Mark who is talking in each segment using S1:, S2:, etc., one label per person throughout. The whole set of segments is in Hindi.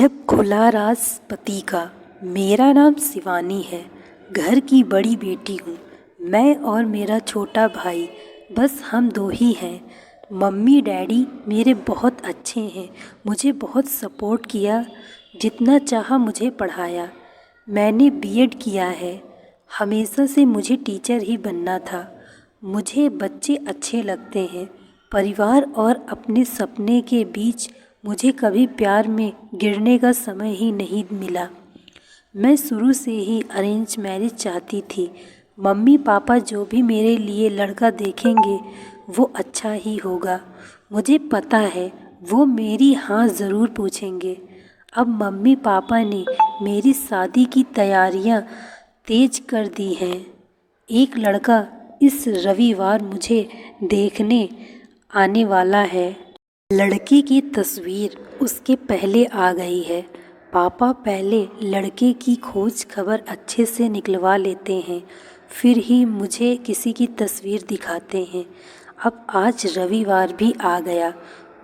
S1: जब खुला राज पति का। मेरा नाम शिवानी है, घर की बड़ी बेटी हूँ। मैं और मेरा छोटा भाई, बस हम दो ही हैं। मम्मी डैडी मेरे बहुत अच्छे हैं, मुझे बहुत सपोर्ट किया, जितना चाहा मुझे पढ़ाया। मैंने बीएड किया है। हमेशा से मुझे टीचर ही बनना था। मुझे बच्चे अच्छे लगते हैं। परिवार और अपने सपने के बीच मुझे कभी प्यार में गिरने का समय ही नहीं मिला। मैं शुरू से ही अरेंज मैरिज चाहती थी। मम्मी पापा जो भी मेरे लिए लड़का देखेंगे वो अच्छा ही होगा। मुझे पता है वो मेरी हाँ ज़रूर पूछेंगे। अब मम्मी पापा ने मेरी शादी की तैयारियां तेज कर दी हैं। एक लड़का इस रविवार मुझे देखने आने वाला है। लड़के की तस्वीर उसके पहले आ गई है। पापा पहले लड़के की खोज खबर अच्छे से निकलवा लेते हैं, फिर ही मुझे किसी की तस्वीर दिखाते हैं। अब आज रविवार भी आ गया।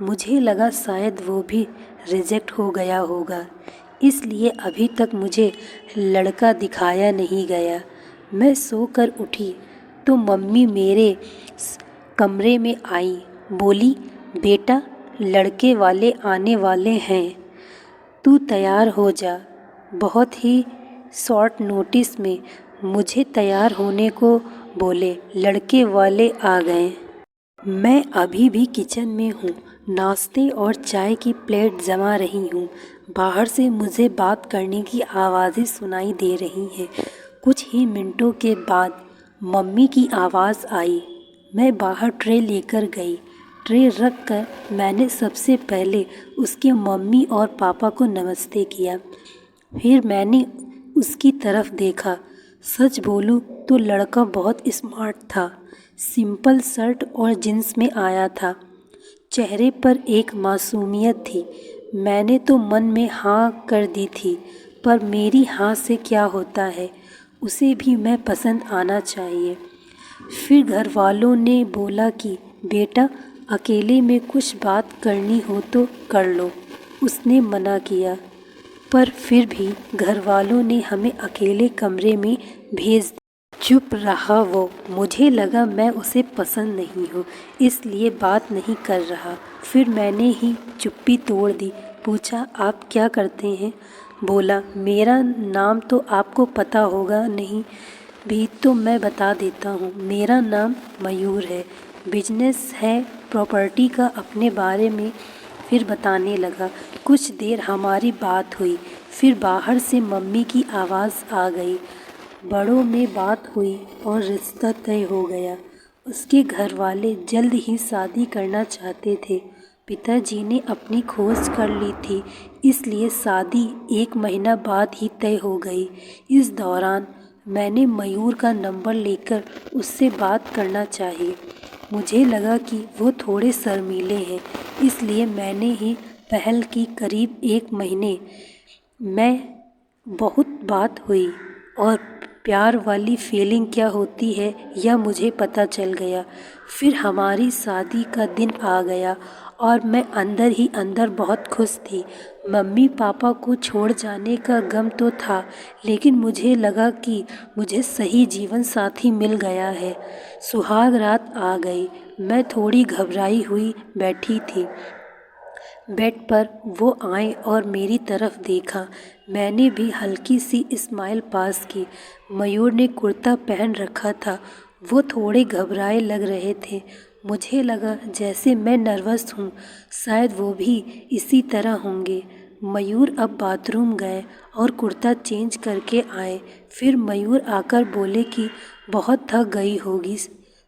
S1: मुझे लगा शायद वो भी रिजेक्ट हो गया होगा, इसलिए अभी तक मुझे लड़का दिखाया नहीं गया। मैं सोकर उठी तो मम्मी मेरे कमरे में आई। बोली, बेटा लड़के वाले आने वाले हैं, तू तैयार हो जा। बहुत ही शॉर्ट नोटिस में मुझे तैयार होने को बोले लड़के वाले आ गए। मैं अभी भी किचन में हूँ, नाश्ते और चाय की प्लेट जमा रही हूँ। बाहर से मुझे बात करने की आवाज़ें सुनाई दे रही हैं। कुछ ही मिनटों के बाद मम्मी की आवाज़ आई। मैं बाहर ट्रे लेकर गई। ट्रे रख कर मैंने सबसे पहले उसके मम्मी और पापा को नमस्ते किया। फिर मैंने उसकी तरफ देखा। सच बोलूं तो लड़का बहुत स्मार्ट था। सिंपल शर्ट और जींस में आया था। चेहरे पर एक मासूमियत थी। मैंने तो मन में हाँ कर दी थी, पर मेरी हाँ से क्या होता है, उसे भी मैं पसंद आना चाहिए। फिर घर वालों ने बोला कि बेटा अकेले में कुछ बात करनी हो तो कर लो। उसने मना किया, पर फिर भी घर वालों ने हमें अकेले कमरे में भेज दिया। चुप रहा वो। मुझे लगा मैं उसे पसंद नहीं हूँ, इसलिए बात नहीं कर रहा। फिर मैंने ही चुप्पी तोड़ दी। पूछा, आप क्या करते हैं? बोला, मेरा नाम तो आपको पता होगा नहीं भी तो मैं बता देता हूँ। मेरा नाम मयूर है। बिजनेस है प्रॉपर्टी का। अपने बारे में फिर बताने लगा। कुछ देर हमारी बात हुई, फिर बाहर से मम्मी की आवाज़ आ गई। बड़ों में बात हुई और रिश्ता तय हो गया। उसके घर वाले जल्द ही शादी करना चाहते थे। पिताजी ने अपनी खोज कर ली थी, इसलिए शादी 1 महीना बाद ही तय हो गई। इस दौरान मैंने मयूर का नंबर लेकर उससे बात करना चाहिए। मुझे लगा कि वो थोड़े शर्मीले हैं, इसलिए मैंने ही पहल की। करीब 1 महीने में बहुत बात हुई और प्यार वाली फीलिंग क्या होती है यह मुझे पता चल गया। फिर हमारी शादी का दिन आ गया और मैं अंदर ही अंदर बहुत खुश थी। मम्मी पापा को छोड़ जाने का गम तो था, लेकिन मुझे लगा कि मुझे सही जीवन साथी मिल गया है। सुहाग रात आ गई। मैं थोड़ी घबराई हुई बैठी थी। बेड पर वो आए और मेरी तरफ देखा। मैंने भी हल्की सी स्माइल पास की। मयूर ने कुर्ता पहन रखा था। वो थोड़े घबराए लग रहे थे। मुझे लगा जैसे मैं नर्वस हूँ, शायद वो भी इसी तरह होंगे। मयूर अब बाथरूम गए और कुर्ता चेंज करके आए। फिर मयूर आकर बोले कि बहुत थक गई होगी,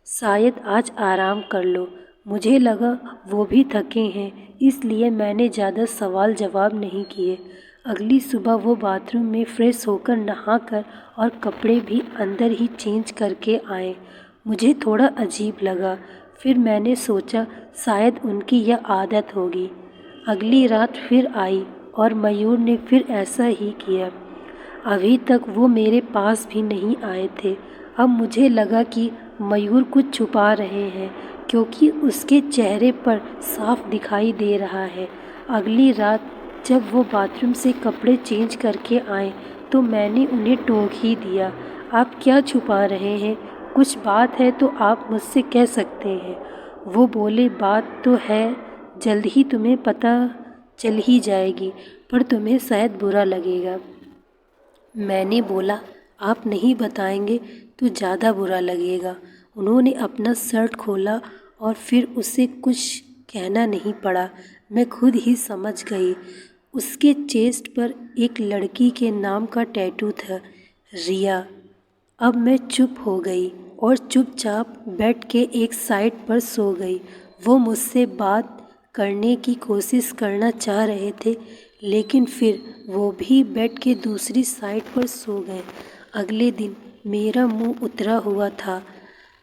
S1: शायद आज आराम कर लो। मुझे लगा वो भी थके हैं, इसलिए मैंने ज़्यादा सवाल जवाब नहीं किए। अगली सुबह वो बाथरूम में फ्रेश होकर नहाकर और कपड़े भी अंदर ही चेंज करके आए। मुझे थोड़ा अजीब लगा। फिर मैंने सोचा शायद उनकी यह आदत होगी। अगली रात फिर आई और मयूर ने फिर ऐसा ही किया। अभी तक वो मेरे पास भी नहीं आए थे। अब मुझे लगा कि मयूर कुछ छुपा रहे हैं, क्योंकि उसके चेहरे पर साफ दिखाई दे रहा है। अगली रात जब वो बाथरूम से कपड़े चेंज करके आए तो मैंने उन्हें टोक ही दिया। आप क्या छुपा रहे हैं? कुछ बात है तो आप मुझसे कह सकते हैं। वो बोले, बात तो है, जल्द ही तुम्हें पता चल ही जाएगी, पर तुम्हें शायद बुरा लगेगा। मैंने बोला, आप नहीं बताएंगे तो ज़्यादा बुरा लगेगा। उन्होंने अपना शर्ट खोला और फिर उसे कुछ कहना नहीं पड़ा, मैं खुद ही समझ गई। उसके चेस्ट पर एक लड़की के नाम का टैटू था, रिया। अब मैं चुप हो गई और चुपचाप बेड के एक साइड पर सो गई। वो मुझसे बात करने की कोशिश करना चाह रहे थे, लेकिन फिर वो भी बेड के दूसरी साइड पर सो गए। अगले दिन मेरा मुंह उतरा हुआ था।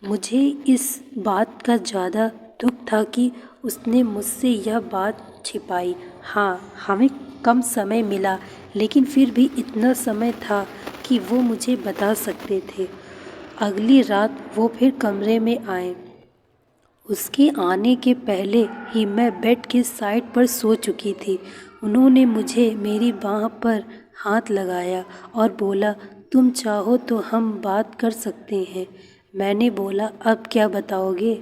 S1: मुझे इस बात का ज़्यादा दुख था कि उसने मुझसे यह बात छिपाई। हाँ, हमें कम समय मिला, लेकिन फिर भी इतना समय था कि वो मुझे बता सकते थे। अगली रात वो फिर कमरे में आए। उसके आने के पहले ही मैं बेड के साइड पर सो चुकी थी। उन्होंने मुझे मेरी बाह पर हाथ लगाया और बोला, तुम चाहो तो हम बात कर सकते हैं। मैंने बोला, अब क्या बताओगे?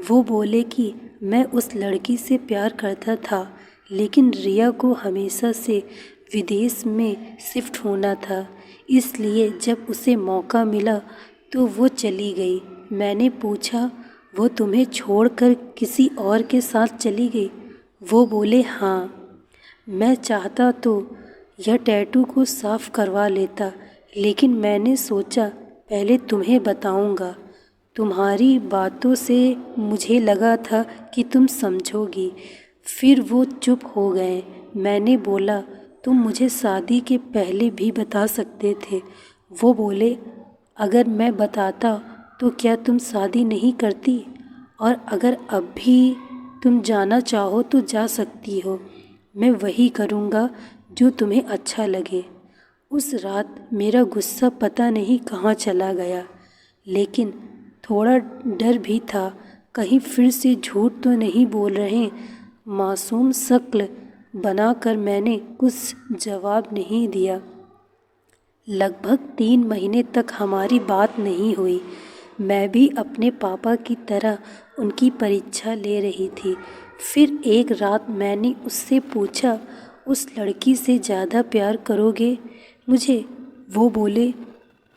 S1: वो बोले कि मैं उस लड़की से प्यार करता था, लेकिन रिया को हमेशा से विदेश में शिफ्ट होना था, इसलिए जब उसे मौका मिला तो वो चली गई। मैंने पूछा, वो तुम्हें छोड़कर किसी और के साथ चली गई? वो बोले, हाँ। मैं चाहता तो यह टैटू को साफ करवा लेता, लेकिन मैंने सोचा पहले तुम्हें बताऊंगा। तुम्हारी बातों से मुझे लगा था कि तुम समझोगी। फिर वो चुप हो गए। मैंने बोला, तुम मुझे शादी के पहले भी बता सकते थे। वो बोले, अगर मैं बताता तो क्या तुम शादी नहीं करती? और अगर अब भी तुम जाना चाहो तो जा सकती हो। मैं वही करूँगा जो तुम्हें अच्छा लगे। उस रात मेरा गुस्सा पता नहीं कहाँ चला गया, लेकिन थोड़ा डर भी था, कहीं फिर से झूठ तो नहीं बोल रहे। मासूम शक्ल बनाकर मैंने कुछ जवाब नहीं दिया। लगभग 3 महीने तक हमारी बात नहीं हुई। मैं भी अपने पापा की तरह उनकी परीक्षा ले रही थी। फिर एक रात मैंने उससे पूछा, उस लड़की से ज़्यादा प्यार करोगे मुझे? वो बोले,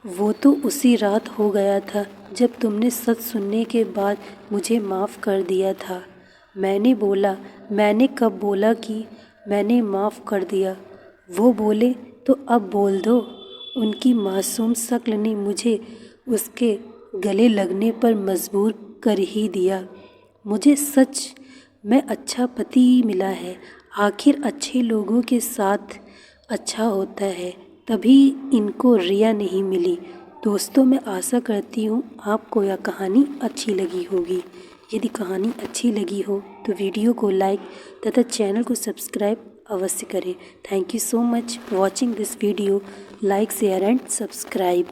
S1: वो तो उसी रात हो गया था जब तुमने सच सुनने के बाद मुझे माफ़ कर दिया था। मैंने बोला, मैंने कब बोला कि मैंने माफ़ कर दिया? वो बोले, तो अब बोल दो। उनकी मासूम शक्ल ने मुझे उसके गले लगने पर मजबूर कर ही दिया। मुझे सच में अच्छा पति मिला है। आखिर अच्छे लोगों के साथ अच्छा होता है, तभी इनको रिया नहीं मिली। दोस्तों, मैं आशा करती हूँ आपको यह कहानी अच्छी लगी होगी। यदि कहानी अच्छी लगी हो तो वीडियो को लाइक तथा चैनल को सब्सक्राइब अवश्य करें। Thank you so much watching this video. Like, share and subscribe.